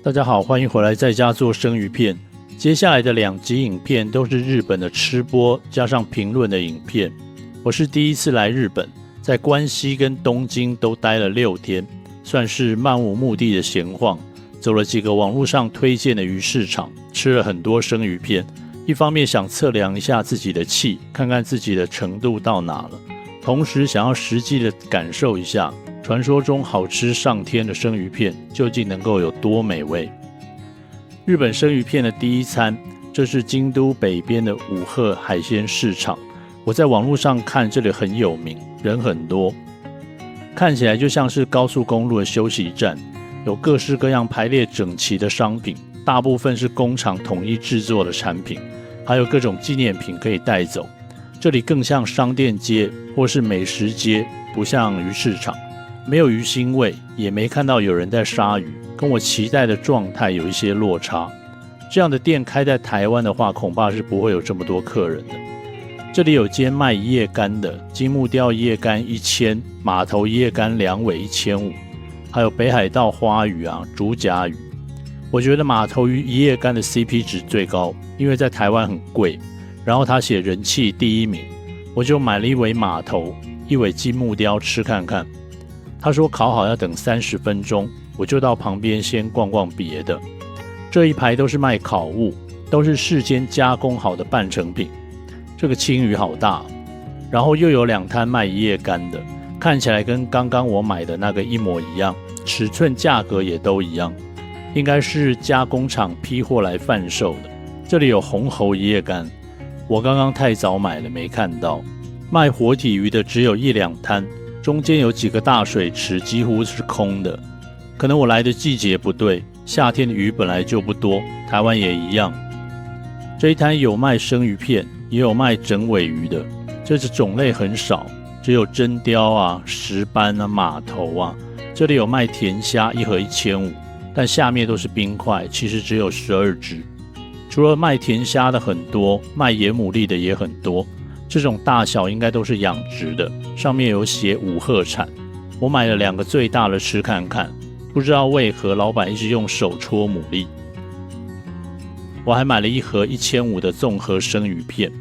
大家好，欢迎回来在家做生鱼片。接下来的2集影片都是日本的吃播加上评论的影片。我是第一次来日本，在关西跟东京都待了6天，算是漫无目的的闲晃，走了几个网络上推荐的鱼市场，吃了很多生鱼片。一方面想测量一下自己的气，看看自己的程度到哪了，同时想要实际的感受一下传说中好吃上天的生鱼片究竟能够有多美味。日本生鱼片的第一餐，这是京都北边的五鹤海鲜市场。我在网络上看这里很有名，人很多，看起来就像是高速公路的休息站，有各式各样排列整齐的商品，大部分是工厂统一制作的产品，还有各种纪念品可以带走。这里更像商店街或是美食街，不像鱼市场，没有鱼腥味，也没看到有人在杀鱼，跟我期待的状态有一些落差。这样的店开在台湾的话，恐怕是不会有这么多客人的。这里有间卖一夜干的，金目鲷一夜干1000，码头一夜干2尾1500，还有北海道花鱼竹夹鱼。我觉得码头鱼一夜干的 CP 值最高，因为在台湾很贵，然后他写人气第1名，我就买了1尾码头，1尾金目鲷吃看看。他说烤好要等30分钟，我就到旁边先逛逛别的。这一排都是卖烤物，都是事先加工好的半成品。这个青鱼好大，然后又有2摊卖一夜干的，看起来跟刚刚我买的那个一模一样，尺寸价格也都一样，应该是加工厂批货来贩售的。这里有红喉一夜干，我刚刚太早买了没看到。卖活体鱼的只有1-2摊，中间有几个大水池几乎是空的，可能我来的季节不对，夏天的鱼本来就不多，台湾也一样。这一摊有卖生鱼片，也有卖整尾鱼的，这是种类很少，只有真鲷石斑码头这里有卖甜虾，1盒1500，但下面都是冰块，其实只有12只。除了卖甜虾的很多，卖野牡蛎的也很多，这种大小应该都是养殖的，上面有写五鹤产。我买了2个最大的吃看看，不知道为何老板一直用手戳牡蛎。我还买了1盒1500的综合生鱼片，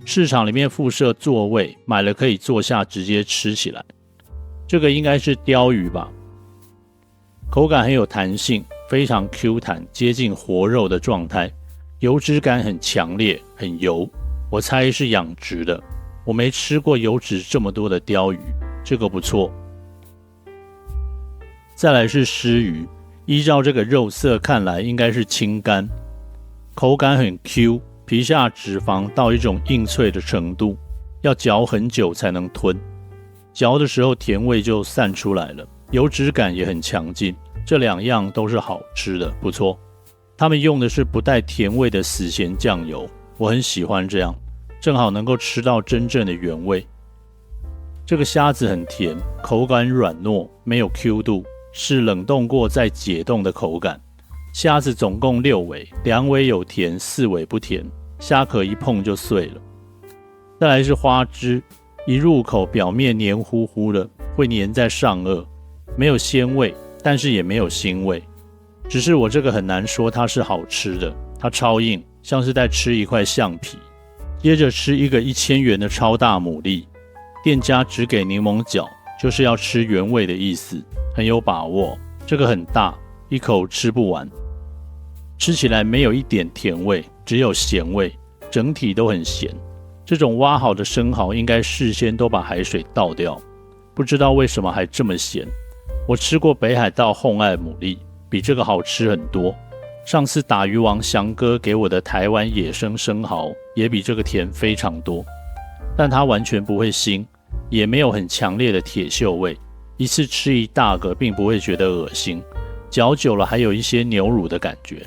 市场里面附设座位，买了可以坐下直接吃起来。这个应该是鲷鱼吧，口感很有弹性，非常 Q 弹，接近活肉的状态，油脂感很强烈，很油，我猜是养殖的。我没吃过油脂这么多的鲷鱼，这个不错。再来是狮鱼，依照这个肉色看来应该是清肝，口感很 Q， 皮下脂肪到一种硬脆的程度，要嚼很久才能吞，嚼的时候甜味就散出来了，油脂感也很强劲，这2样都是好吃的，不错。他们用的是不带甜味的死咸酱油，我很喜欢这样，正好能够吃到真正的原味。这个虾子很甜，口感软糯，没有 Q 度，是冷冻过再解冻的口感。虾子总共6尾，2尾有甜，4尾不甜，虾壳一碰就碎了。再来是花枝，一入口表面黏糊糊的，会黏在上颚，没有鲜味，但是也没有腥味。只是我这个很难说它是好吃的，它超硬，像是在吃一块橡皮。接着吃一个1000元的超大牡蛎，店家只给柠檬角，就是要吃原味的意思，很有把握。这个很大，一口吃不完。吃起来没有一点甜味，只有咸味，整体都很咸。这种挖好的生蚝应该事先都把海水倒掉，不知道为什么还这么咸。我吃过北海道烘爱牡蛎，比这个好吃很多。上次打鱼王翔哥给我的台湾野生生蚝也比这个甜非常多，但它完全不会腥，也没有很强烈的铁锈味，一次吃一大个并不会觉得恶心，嚼久了还有一些牛乳的感觉。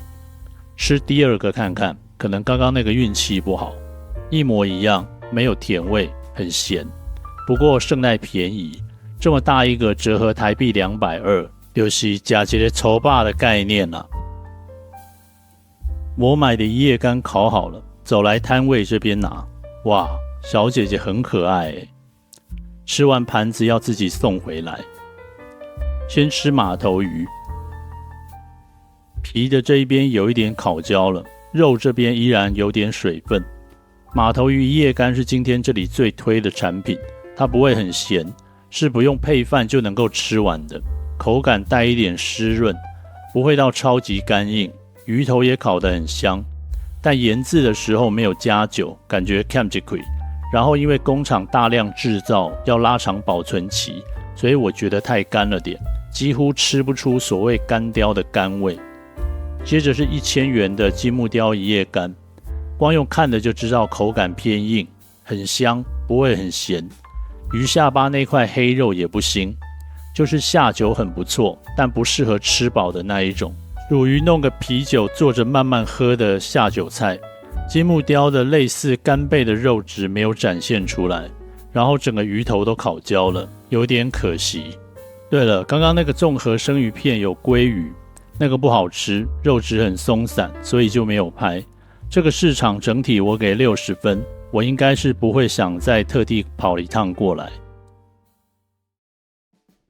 吃第2个看看，可能刚刚那个运气不好，一模一样，没有甜味，很咸，不过胜在便宜，这么大一个折合台币220，就是加一个粗霸的概念啦。我买的一夜干烤好了，走来摊位这边拿。哇，小姐姐很可爱耶。吃完盘子要自己送回来。先吃马头鱼，皮的这一边有一点烤焦了，肉这边依然有点水分。马头鱼一叶干是今天这里最推的产品，它不会很咸，是不用配饭就能够吃完的，口感带一点湿润，不会到超级干硬，鱼头也烤得很香。但腌制的时候没有加酒，感觉 camjikui。然后因为工厂大量制造，要拉长保存期，所以我觉得太干了点，几乎吃不出所谓干雕的干味。接着是1000元的金木雕一叶干，光用看的就知道口感偏硬，很香，不会很咸。鱼下巴那块黑肉也不腥，就是下酒很不错，但不适合吃饱的那一种，属于弄个啤酒坐着慢慢喝的下酒菜。金木雕的类似干贝的肉质没有展现出来，然后整个鱼头都烤焦了，有点可惜。对了，刚刚那个综合生鱼片有鲑鱼，那个不好吃，肉质很松散，所以就没有拍。这个市场整体我给60分，我应该是不会想再特地跑一趟过来。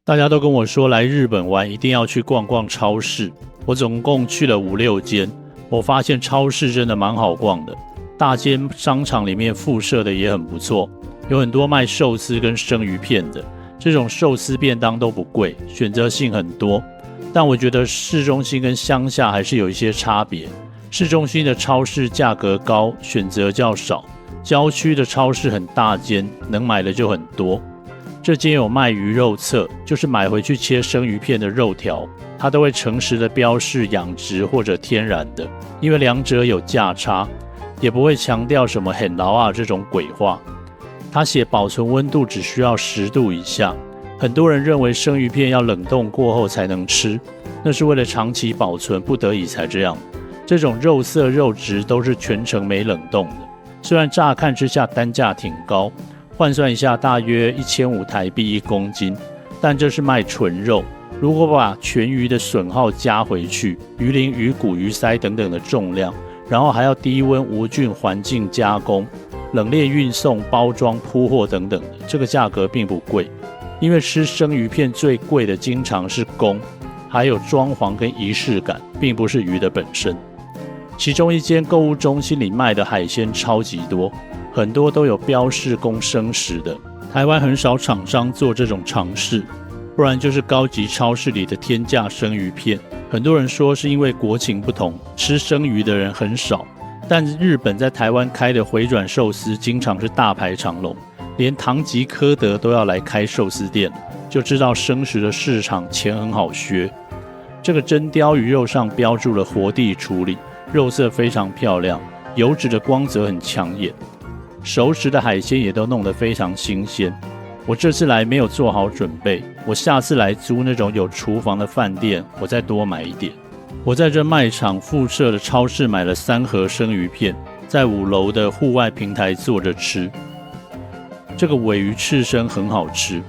大家都跟我说来日本玩一定要去逛逛超市，我总共去了5、6间，我发现超市真的蛮好逛的，大间商场里面附设的也很不错，有很多卖寿司跟生鱼片的，这种寿司便当都不贵，选择性很多。但我觉得市中心跟乡下还是有一些差别，市中心的超市价格高，选择较少，郊区的超市很大间，能买的就很多。这间有卖鱼肉册，就是买回去切生鱼片的肉条，它都会诚实的标示养殖或者天然的，因为两者有价差，也不会强调什么很老啊这种鬼话。它写保存温度只需要10度以下，很多人认为生鱼片要冷冻过后才能吃，那是为了长期保存，不得已才这样。这种肉色肉质都是全程没冷冻的，虽然乍看之下单价挺高，换算一下大约1500台币1公斤，但这是卖纯肉，如果把全鱼的损耗加回去，鱼鳞、鱼骨、鱼鳃等等的重量，然后还要低温无菌环境加工、冷链运送、包装、铺货等等的，这个价格并不贵。因为吃生鱼片最贵的经常是工，还有装潢跟仪式感，并不是鱼的本身。其中一间购物中心里卖的海鲜超级多，很多都有标示供生食的，台湾很少厂商做这种尝试，不然就是高级超市里的天价生鱼片。很多人说是因为国情不同，吃生鱼的人很少，但日本在台湾开的回转寿司经常是大排长龙，连唐吉诃德都要来开寿司店，就知道生食的市场钱很好削。这个真鲷鱼肉上标注了活地处理，肉色非常漂亮，油脂的光泽很抢眼，熟食的海鲜也都弄得非常新鲜。我这次来没有做好准备，我下次来租那种有厨房的饭店，我再多买一点。我在这卖场附设的超市买了3盒生鱼片，在5楼的户外平台坐着吃。这个鲔鱼刺身很好吃，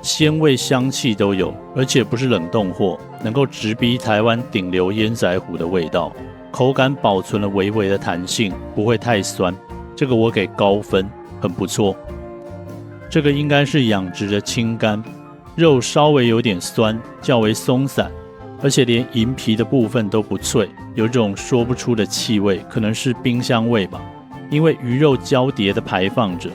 鲜味香气都有，而且不是冷冻货，能够直逼台湾顶流烟仔虎的味道，口感保存了微微的弹性，不会太酸，这个我给高分，很不错。这个应该是养殖的青干，肉稍微有点酸，较为松散，而且连银皮的部分都不脆，有种说不出的气味，可能是冰箱味吧。因为鱼肉交叠的排放着，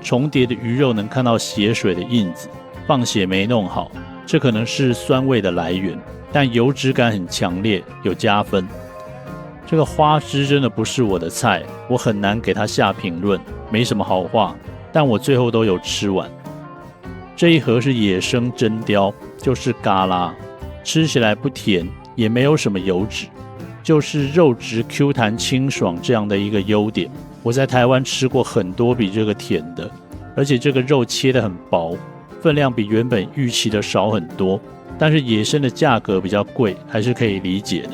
重叠的鱼肉能看到血水的印子，放血没弄好，这可能是酸味的来源，但油脂感很强烈，有加分。这个花枝真的不是我的菜，我很难给它下评论，没什么好话，但我最后都有吃完。这一盒是野生真鲷，就是嘎啦，吃起来不甜，也没有什么油脂，就是肉质 Q 弹清爽这样的一个优点。我在台湾吃过很多比这个甜的，而且这个肉切得很薄，分量比原本预期的少很多，但是野生的价格比较贵，还是可以理解的。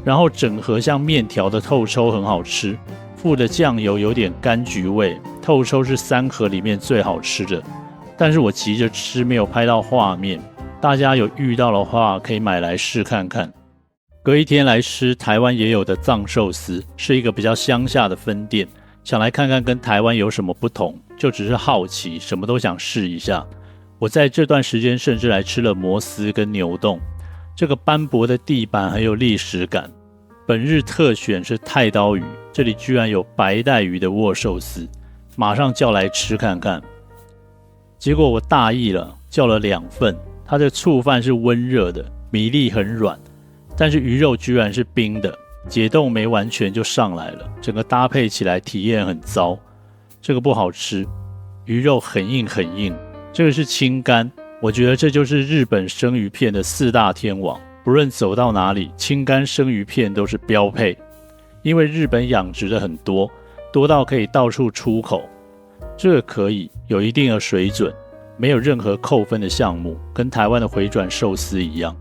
然后整盒像面条的透抽很好吃，附的酱油有点柑橘味，透抽是3盒里面最好吃的，但是我急着吃没有拍到画面，大家有遇到的话可以买来试看看。隔一天来吃台湾也有的藏寿司，是一个比较乡下的分店，想来看看跟台湾有什么不同，就只是好奇，什么都想试一下。我在这段时间甚至来吃了摩斯跟牛冻，这个斑驳的地板很有历史感。本日特选是太刀鱼，这里居然有白带鱼的握寿司，马上叫来吃看看。结果我大意了，叫了2份。它的醋饭是温热的，米粒很软，但是鱼肉居然是冰的，解冻没完全就上来了，整个搭配起来体验很糟。这个不好吃，鱼肉很硬很硬。这个是青干，我觉得这就是日本生鱼片的4大天王，不论走到哪里，青干生鱼片都是标配。因为日本养殖的很多，多到可以到处出口，这个可以有一定的水准，没有任何扣分的项目，跟台湾的回转寿司一样。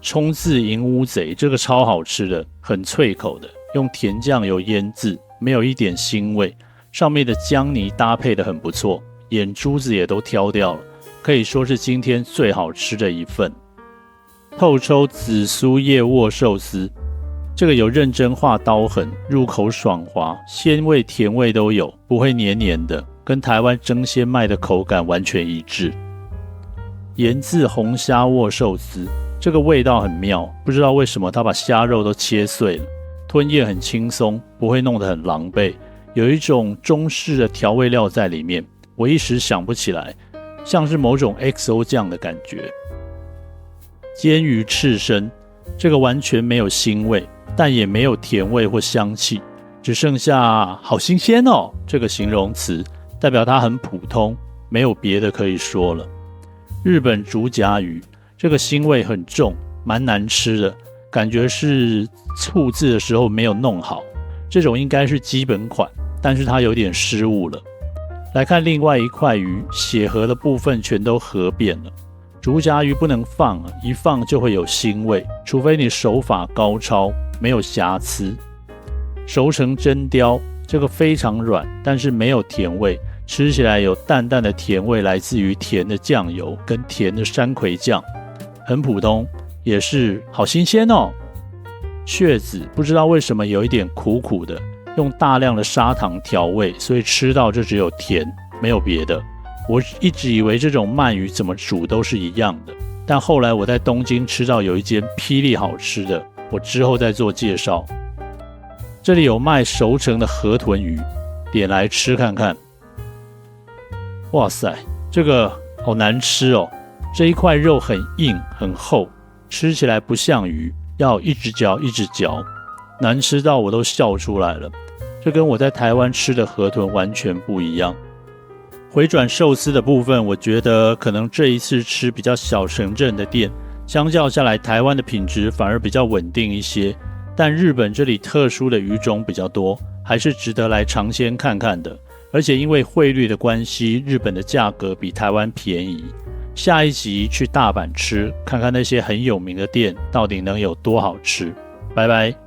冲字银乌贼这个超好吃的，很脆口的，用甜酱油腌制，没有一点腥味，上面的姜泥搭配的很不错，眼珠子也都挑掉了，可以说是今天最好吃的一份。透抽紫苏叶握寿司，这个有认真画刀痕，入口爽滑，鲜味甜味都有，不会黏黏的，跟台湾蒸鲜卖的口感完全一致。盐渍红虾握寿司，这个味道很妙，不知道为什么他把虾肉都切碎了，吞咽很轻松，不会弄得很狼狈，有一种中式的调味料在里面，我一时想不起来，像是某种 XO 酱的感觉。煎鱼刺身，这个完全没有腥味，但也没有甜味或香气，只剩下好新鲜哦这个形容词，代表它很普通，没有别的可以说了。日本竹夹鱼，这个腥味很重，蛮难吃的，感觉是醋渍的时候没有弄好，这种应该是基本款，但是它有点失误了。来看另外一块鱼，血河的部分全都合扁了。竹夹鱼不能放啊，一放就会有腥味，除非你手法高超，没有瑕疵。熟成真鲷，这个非常软，但是没有甜味，吃起来有淡淡的甜味，来自于甜的酱油跟甜的山葵酱，很普通，也是好新鲜哦。雀子不知道为什么有一点苦苦的，用大量的砂糖调味，所以吃到就只有甜，没有别的。我一直以为这种鳗鱼怎么煮都是一样的，但后来我在东京吃到有一间霹雳好吃的，我之后再做介绍。这里有卖熟成的河豚鱼，点来吃看看。哇塞，这个好难吃哦！这一块肉很硬很厚，吃起来不像鱼，要一直嚼一直嚼，难吃到我都笑出来了。这跟我在台湾吃的河豚完全不一样。回转寿司的部分，我觉得可能这一次吃比较小城镇的店，相较下来台湾的品质反而比较稳定一些，但日本这里特殊的鱼种比较多，还是值得来尝鲜看看的。而且因为汇率的关系，日本的价格比台湾便宜。下一集去大阪吃，看看那些很有名的店到底能有多好吃。拜拜。